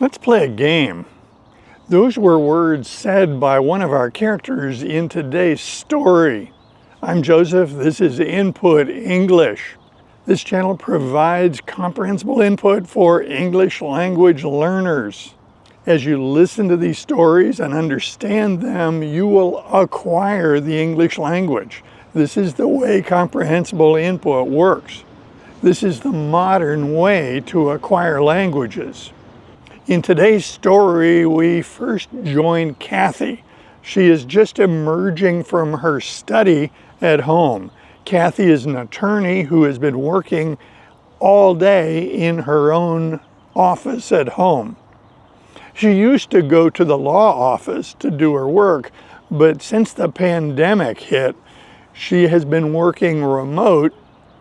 Let's play a game. Those were words said by one of our characters in today's story. I'm Joseph. This is Input English. This channel provides comprehensible input for English language learners. As you listen to these stories and understand them, you will acquire the English language. This is the way comprehensible input works. This is the modern way to acquire languages. In today's story, we first join Kathy. She is just emerging from her study at home. Kathy is an attorney who has been working all day in her own office at home. She used to go to the law office to do her work, but since the pandemic hit, she has been working remote,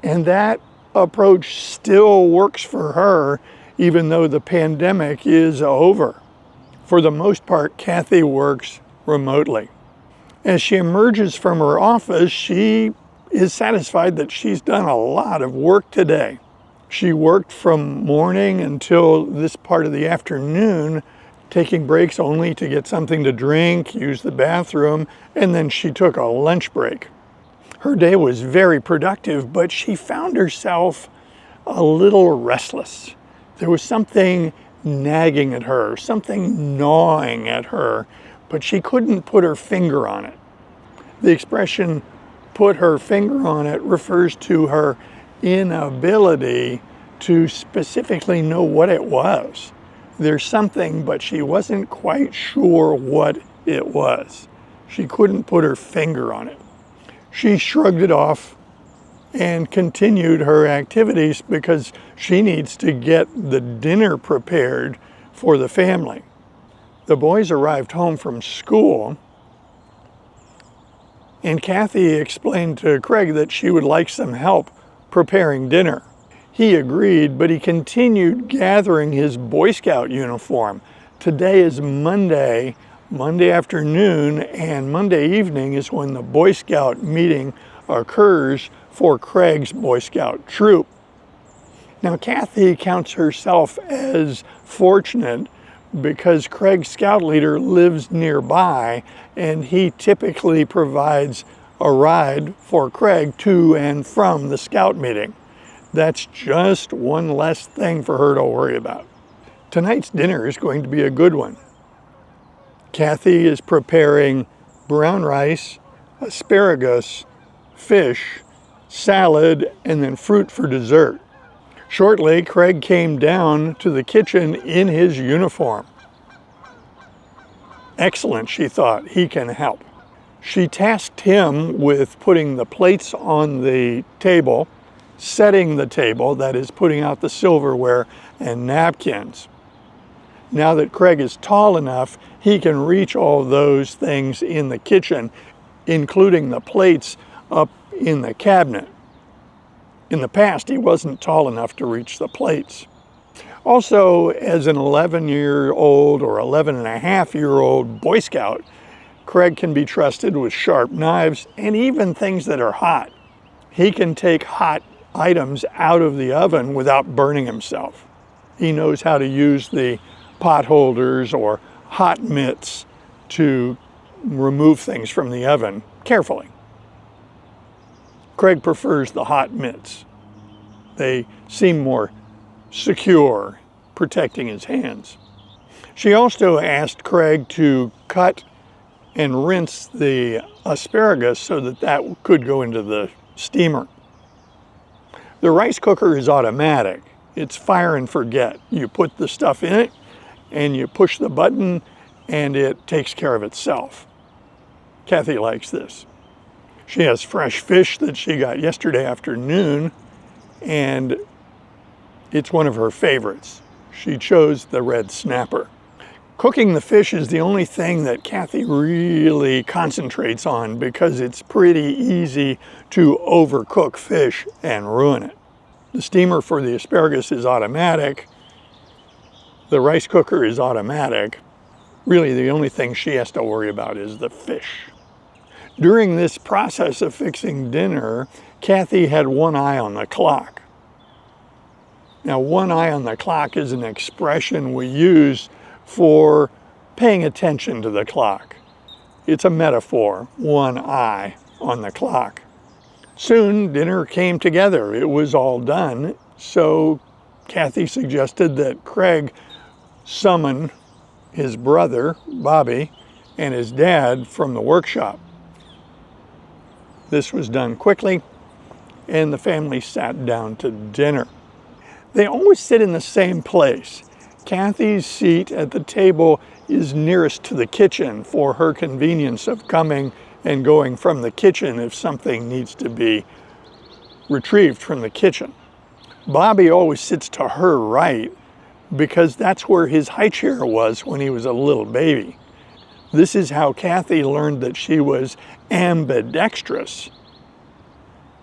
and that approach still works for her, even though the pandemic is over. For the most part, Kathy works remotely. As she emerges from her office, she is satisfied that she's done a lot of work today. She worked from morning until this part of the afternoon, taking breaks only to get something to drink, use the bathroom, and then she took a lunch break. Her day was very productive, but she found herself a little restless. There was something nagging at her, something gnawing at her, but she couldn't put her finger on it. The expression "put her finger on it" refers to her inability to specifically know what it was. There's something, but she wasn't quite sure what it was. She couldn't put her finger on it. She shrugged it off and continued her activities because she needs to get the dinner prepared for the family. The boys arrived home from school, and Kathy explained to Craig that she would like some help preparing dinner. He agreed, but he continued gathering his Boy Scout uniform. Today is Monday afternoon, and Monday evening is when the Boy Scout meeting occurs for Craig's Boy Scout troop. Now, Kathy counts herself as fortunate because Craig's scout leader lives nearby, and he typically provides a ride for Craig to and from the scout meeting. That's just one less thing for her to worry about. Tonight's dinner is going to be a good one. Kathy is preparing brown rice, asparagus, fish, salad, and then fruit for dessert. Shortly, Craig came down to the kitchen in his uniform. Excellent, she thought, he can help. She tasked him with putting the plates on the table, setting the table, that is, putting out the silverware and napkins. Now that Craig is tall enough, he can reach all those things in the kitchen, including the plates up in the cabinet. In the past, he wasn't tall enough to reach the plates. Also, as an 11-year-old or 11-and-a-half-year-old Boy Scout, Craig can be trusted with sharp knives and even things that are hot. He can take hot items out of the oven without burning himself. He knows how to use the pot holders or hot mitts to remove things from the oven carefully. Craig prefers the hot mitts. They seem more secure, protecting his hands. She also asked Craig to cut and rinse the asparagus so that could go into the steamer. The rice cooker is automatic. It's fire and forget. You put the stuff in it and you push the button and it takes care of itself. Kathy likes this. She has fresh fish that she got yesterday afternoon, and it's one of her favorites. She chose the red snapper. Cooking the fish is the only thing that Kathy really concentrates on because it's pretty easy to overcook fish and ruin it. The steamer for the asparagus is automatic. The rice cooker is automatic. Really, the only thing she has to worry about is the fish. During this process of fixing dinner, Kathy had one eye on the clock. Now, one eye on the clock is an expression we use for paying attention to the clock. It's a metaphor, one eye on the clock. Soon, dinner came together. It was all done, so Kathy suggested that Craig summon his brother, Bobby, and his dad from the workshop. This was done quickly, and the family sat down to dinner. They always sit in the same place. Kathy's seat at the table is nearest to the kitchen for her convenience of coming and going from the kitchen if something needs to be retrieved from the kitchen. Bobby always sits to her right because that's where his high chair was when he was a little baby. This is how Kathy learned that she was ambidextrous.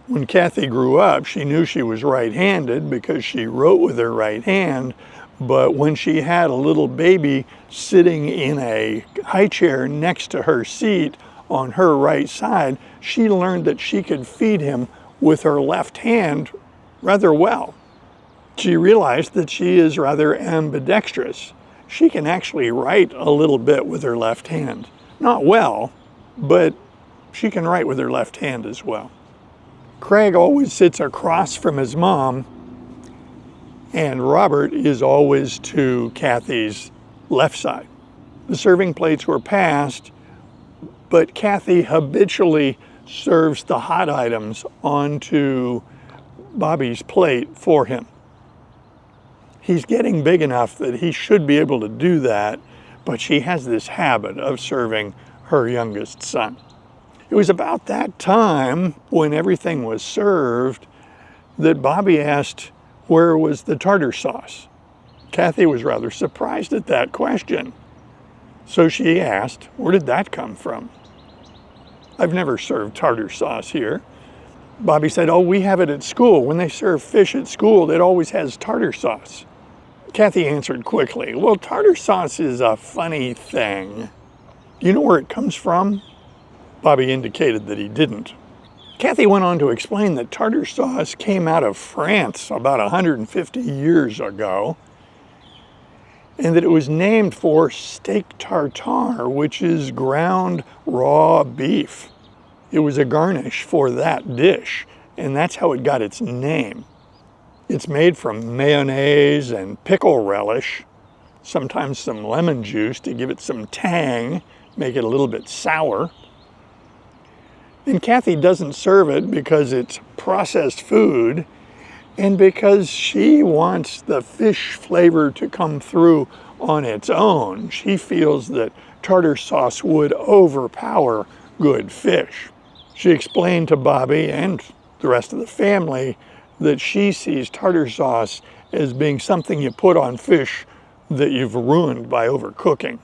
When Kathy grew up, she knew she was right-handed because she wrote with her right hand, but when she had a little baby sitting in a high chair next to her seat on her right side, she learned that she could feed him with her left hand rather well. She realized that she is rather ambidextrous. She can actually write a little bit with her left hand. Not well, but she can write with her left hand as well. Craig always sits across from his mom, and Robert is always to Kathy's left side. The serving plates were passed, but Kathy habitually serves the hot items onto Bobby's plate for him. He's getting big enough that he should be able to do that, but she has this habit of serving her youngest son. It was about that time, when everything was served, that Bobby asked, where was the tartar sauce? Kathy was rather surprised at that question. So she asked, where did that come from? I've never served tartar sauce here. Bobby said, oh, we have it at school. When they serve fish at school, it always has tartar sauce. Kathy answered quickly, well, tartar sauce is a funny thing. Do you know where it comes from? Bobby indicated that he didn't. Kathy went on to explain that tartar sauce came out of France about 150 years ago, and that it was named for steak tartare, which is ground raw beef. It was a garnish for that dish, and that's how it got its name. It's made from mayonnaise and pickle relish, sometimes some lemon juice to give it some tang, make it a little bit sour. And Kathy doesn't serve it because it's processed food and because she wants the fish flavor to come through on its own. She feels that tartar sauce would overpower good fish. She explained to Bobby and the rest of the family that she sees tartar sauce as being something you put on fish that you've ruined by overcooking,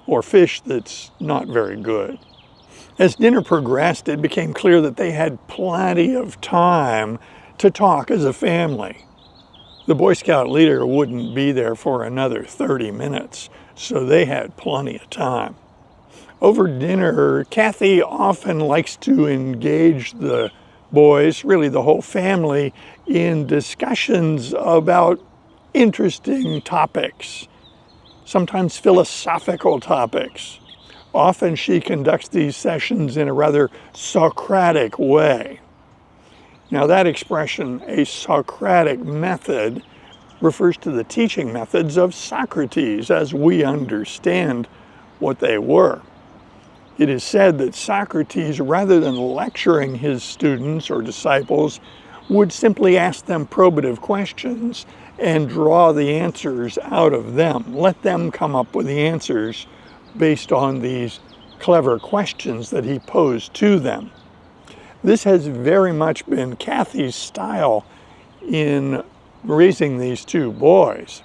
or fish that's not very good. As dinner progressed, it became clear that they had plenty of time to talk as a family. The Boy Scout leader wouldn't be there for another 30 minutes, so they had plenty of time. Over dinner, Kathy often likes to engage the boys, really the whole family, in discussions about interesting topics, sometimes philosophical topics. Often she conducts these sessions in a rather Socratic way. Now that expression, a Socratic method, refers to the teaching methods of Socrates as we understand what they were. It is said that Socrates, rather than lecturing his students or disciples, would simply ask them probative questions and draw the answers out of them. Let them come up with the answers based on these clever questions that he posed to them. This has very much been Kathy's style in raising these two boys.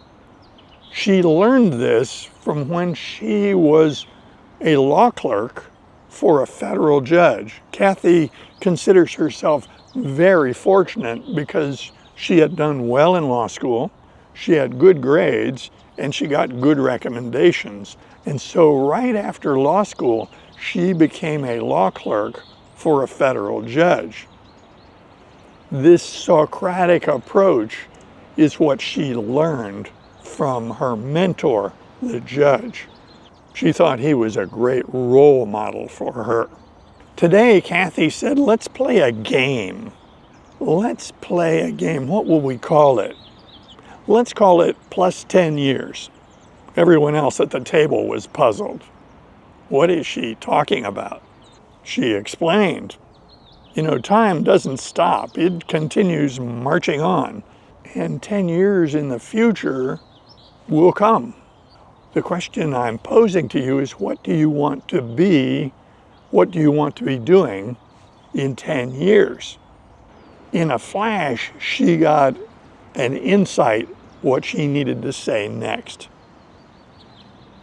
She learned this from when she was a law clerk for a federal judge. Kathy considers herself very fortunate because she had done well in law school, she had good grades, and she got good recommendations. And so right after law school, she became a law clerk for a federal judge. This Socratic approach is what she learned from her mentor, the judge. She thought he was a great role model for her. Today, Kathy said, let's play a game. Let's play a game. What will we call it? Let's call it plus 10 years. Everyone else at the table was puzzled. What is she talking about? She explained, you know, time doesn't stop. It continues marching on. And 10 years in the future will come. The question I'm posing to you is, what do you want to be? What do you want to be doing in 10 years? In a flash, she got an insight what she needed to say next.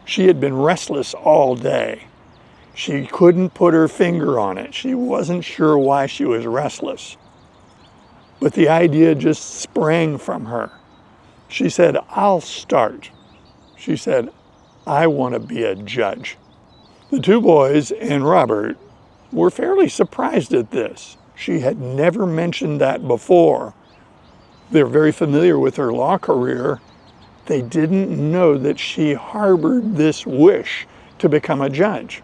She had been restless all day. She couldn't put her finger on it. She wasn't sure why she was restless. But the idea just sprang from her. She said, I'll start. She said, I want to be a judge. The two boys and Robert were fairly surprised at this. She had never mentioned that before. They're very familiar with her law career. They didn't know that she harbored this wish to become a judge.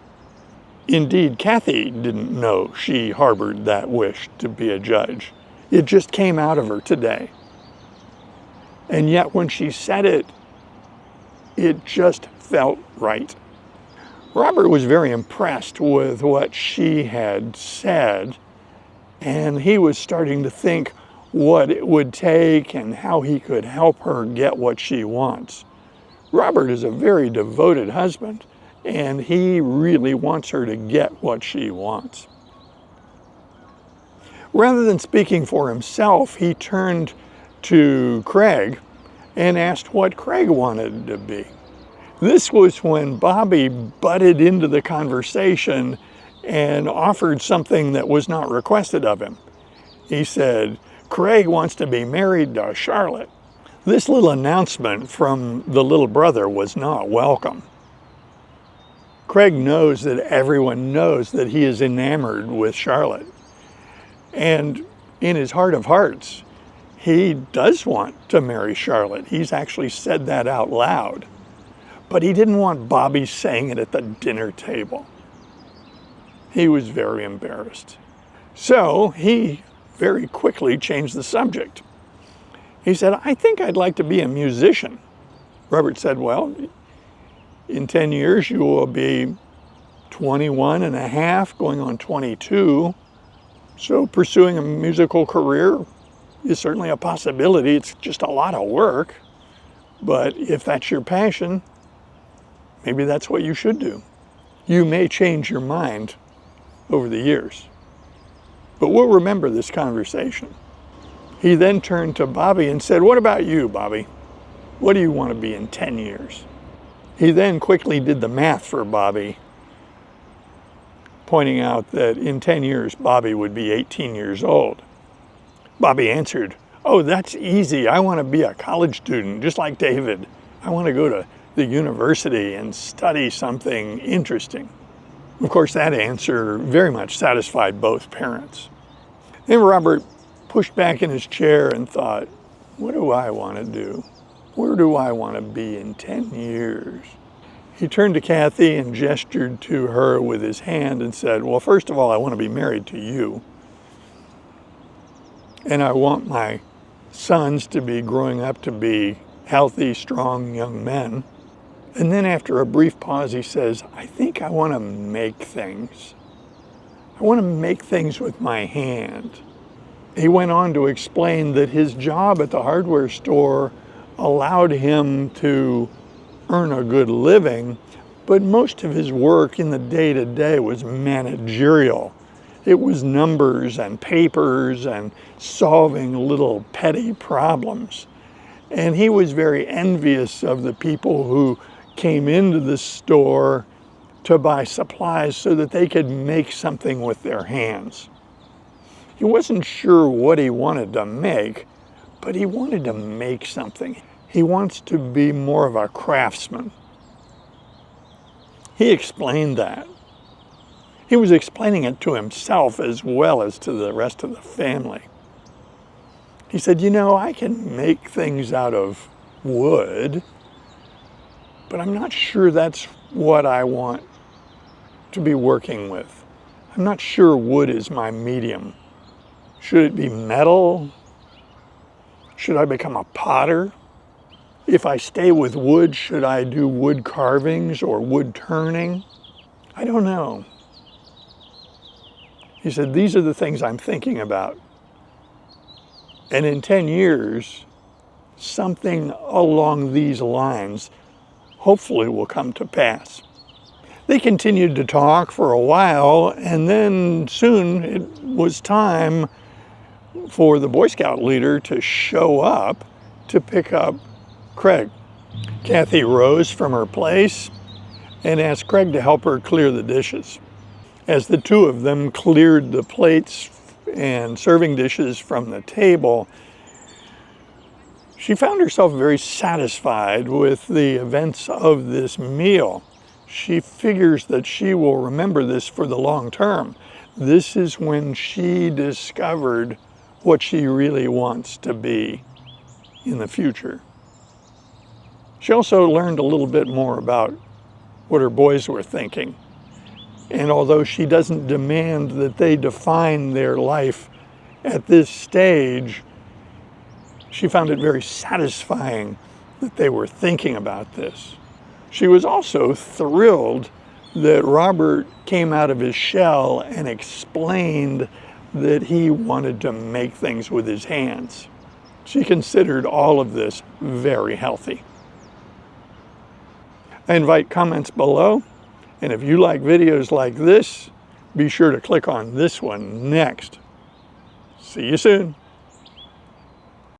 Indeed, Kathy didn't know she harbored that wish to be a judge. It just came out of her today. And yet when she said it, it just felt right. Robert was very impressed with what she had said, and he was starting to think what it would take and how he could help her get what she wants. Robert is a very devoted husband, and he really wants her to get what she wants. Rather than speaking for himself, he turned to Craig and asked what Craig wanted to be. This was when Bobby butted into the conversation and offered something that was not requested of him. He said, Craig wants to be married to Charlotte. This little announcement from the little brother was not welcome. Craig knows that everyone knows that he is enamored with Charlotte. And in his heart of hearts, he does want to marry Charlotte. He's actually said that out loud. But he didn't want Bobby saying it at the dinner table. He was very embarrassed. So he very quickly changed the subject. He said, I think I'd like to be a musician. Robert said, well, in 10 years you will be 21 and a half, going on 22. So pursuing a musical career is certainly a possibility. It's just a lot of work. But if that's your passion, maybe that's what you should do. You may change your mind over the years, but we'll remember this conversation. He then turned to Bobby and said, what about you, Bobby? What do you want to be in 10 years? He then quickly did the math for Bobby, pointing out that in 10 years, Bobby would be 18 years old. Bobby answered, oh, that's easy. I want to be a college student, just like David. I want to go to the university and study something interesting. Of course, that answer very much satisfied both parents. Then Robert pushed back in his chair and thought, what do I want to do? Where do I want to be in 10 years? He turned to Kathy and gestured to her with his hand and said, well, first of all, I want to be married to you. And I want my sons to be growing up to be healthy, strong young men. And then after a brief pause, he says, I think I want to make things. I want to make things with my hand. He went on to explain that his job at the hardware store allowed him to earn a good living, but most of his work in the day-to-day was managerial. It was numbers and papers and solving little petty problems. And he was very envious of the people who came into the store to buy supplies so that they could make something with their hands. He wasn't sure what he wanted to make, but he wanted to make something. He wants to be more of a craftsman. He explained that. He was explaining it to himself as well as to the rest of the family. He said, you know, I can make things out of wood, but I'm not sure that's what I want to be working with. I'm not sure wood is my medium. Should it be metal? Should I become a potter? If I stay with wood, should I do wood carvings or wood turning? I don't know. He said, these are the things I'm thinking about. And in 10 years, something along these lines hopefully will come to pass. They continued to talk for a while, and then soon it was time for the Boy Scout leader to show up to pick up Craig. Kathy rose from her place and asked Craig to help her clear the dishes. As the two of them cleared the plates and serving dishes from the table, she found herself very satisfied with the events of this meal. She figures that she will remember this for the long term. This is when she discovered what she really wants to be in the future. She also learned a little bit more about what her boys were thinking. And although she doesn't demand that they define their life at this stage, she found it very satisfying that they were thinking about this. She was also thrilled that Robert came out of his shell and explained that he wanted to make things with his hands. She considered all of this very healthy. I invite comments below, and if you like videos like this, be sure to click on this one next. See you soon.